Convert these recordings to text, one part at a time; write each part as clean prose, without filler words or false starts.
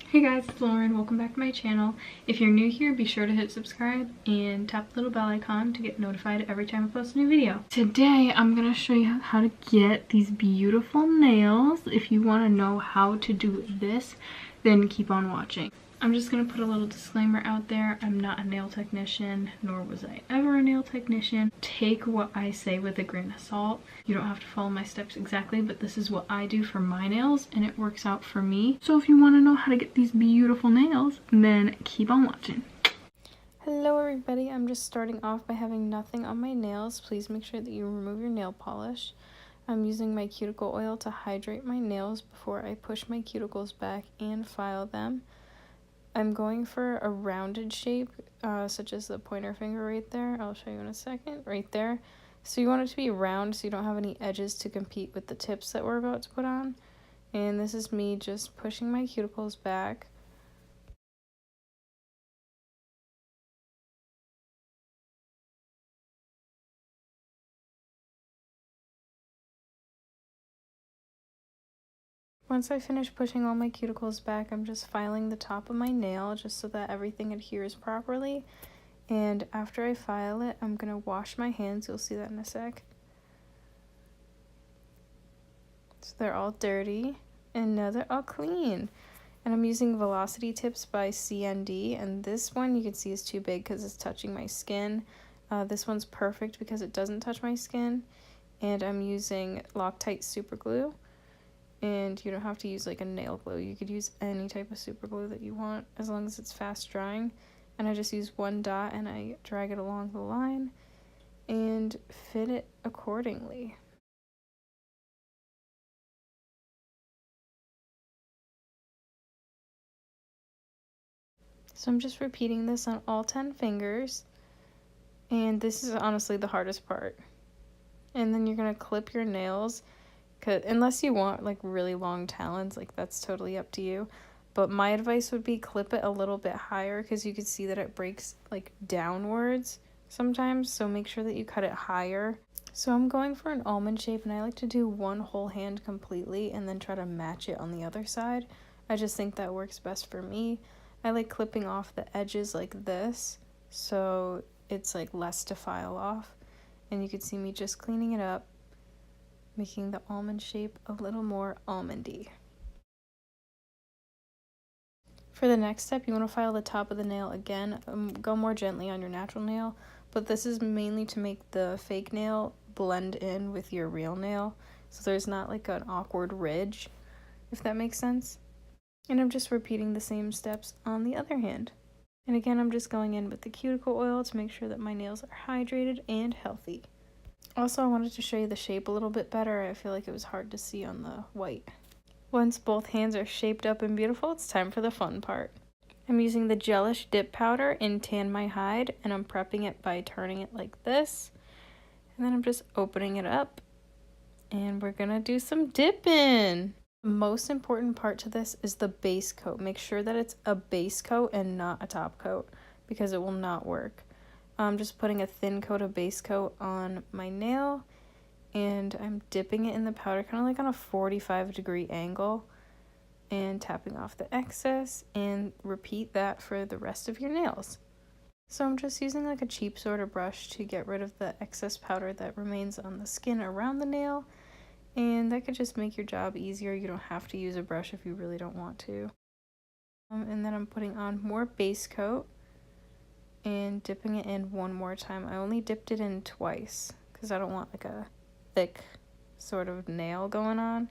Hey guys, it's Lauren. Welcome back to my channel. If you're new here, be sure to hit subscribe and tap the little bell icon to get notified every time I post a new video. Today, I'm going to show you how to get these beautiful nails. If you want to know how to do this, then keep on watching. I'm just going to put a little disclaimer out there. I'm not a nail technician, nor was I ever a nail technician. Take what I say with a grain of salt. You don't have to follow my steps exactly, but this is what I do for my nails and it works out for me. So if you want to know how to get these beautiful nails, then keep on watching. Hello everybody, I'm just starting off by having nothing on my nails. Please make sure that you remove your nail polish. I'm using my cuticle oil to hydrate my nails before I push my cuticles back and file them. I'm going for a rounded shape, such as the pointer finger right there. I'll show you in a second, right there. So you want it to be round so you don't have any edges to compete with the tips that we're about to put on. And this is me just pushing my cuticles back. Once I finish pushing all my cuticles back, I'm just filing the top of my nail just so that everything adheres properly. And after I file it, I'm going to wash my hands. You'll see that in a sec. So they're all dirty, and now they're all clean. And I'm using Velocity Tips by CND, and this one you can see is too big because it's touching my skin. This one's perfect because it doesn't touch my skin. And I'm using Loctite Super Glue. And you don't have to use like a nail glue. You could use any type of super glue that you want as long as it's fast drying. And I just use one dot and I drag it along the line and fit it accordingly. So I'm just repeating this on all 10 fingers. And this is honestly the hardest part. And then you're going to clip your nails. Unless you want like really long talons, like that's totally up to you. But my advice would be clip it a little bit higher because you can see that it breaks like downwards sometimes. So make sure that you cut it higher. So I'm going for an almond shape and I like to do one whole hand completely and then try to match it on the other side. I just think that works best for me. I like clipping off the edges like this so it's like less to file off. And you can see me just cleaning it up, making the almond shape a little more almondy. For the next step, you want to file the top of the nail again. Go more gently on your natural nail, but this is mainly to make the fake nail blend in with your real nail, so there's not like an awkward ridge, if that makes sense. And I'm just repeating the same steps on the other hand. And again, I'm just going in with the cuticle oil to make sure that my nails are hydrated and healthy. Also, I wanted to show you the shape a little bit better. I feel like it was hard to see on the white. Once both hands are shaped up and beautiful, it's time for the fun part. I'm using the Gelish dip powder in Tan My Hide, and I'm prepping it by turning it like this. And then I'm just opening it up, and we're gonna do some dipping. The most important part to this is the base coat. Make sure that it's a base coat and not a top coat, because it will not work. I'm just putting a thin coat of base coat on my nail and I'm dipping it in the powder kind of like on a 45-degree angle and tapping off the excess, and repeat that for the rest of your nails. So I'm just using like a cheap sort of brush to get rid of the excess powder that remains on the skin around the nail, and that could just make your job easier. You don't have to use a brush if you really don't want to. And then I'm putting on more base coat and dipping it in one more time. I only dipped it in twice because I don't want like a thick sort of nail going on,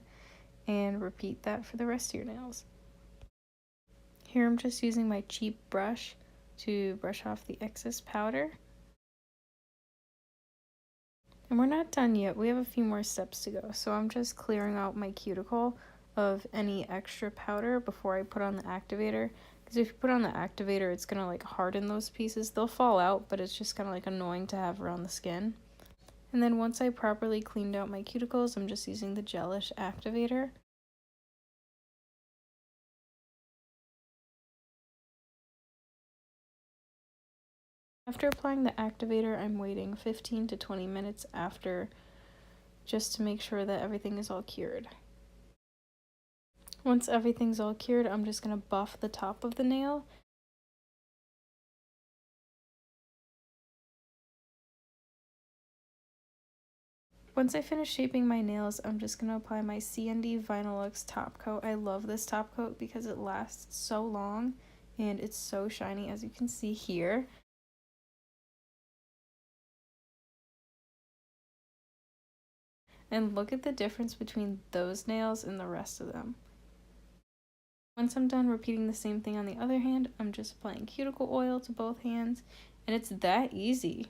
and repeat that for the rest of your nails. Here I'm just using my cheap brush to brush off the excess powder. And we're not done yet. We have a few more steps to go. So I'm just clearing out my cuticle of any extra powder before I put on the activator. Because if you put on the activator, it's going to like harden those pieces. They'll fall out, but it's just kind of like annoying to have around the skin. And then once I properly cleaned out my cuticles, I'm just using the Gelish activator. After applying the activator, I'm waiting 15 to 20 minutes after, just to make sure that everything is all cured. Once everything's all cured, I'm just gonna buff the top of the nail. Once I finish shaping my nails, I'm just gonna apply my CND Vinylux top coat. I love this top coat because it lasts so long and it's so shiny, as you can see here. And look at the difference between those nails and the rest of them. Once I'm done repeating the same thing on the other hand, I'm just applying cuticle oil to both hands, and it's that easy.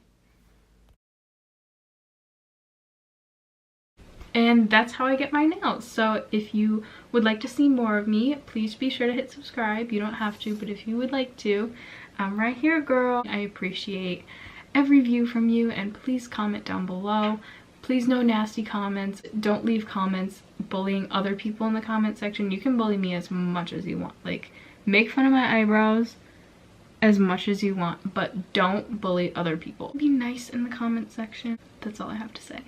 And that's how I get my nails. So if you would like to see more of me, please be sure to hit subscribe. You don't have to, but if you would like to, I'm right here, girl. I appreciate every view from you, and please comment down below. Please, no nasty comments. Don't leave comments bullying other people in the comment section. You can bully me as much as you want. Like, make fun of my eyebrows as much as you want, but don't bully other people. Be nice in the comment section. That's all I have to say.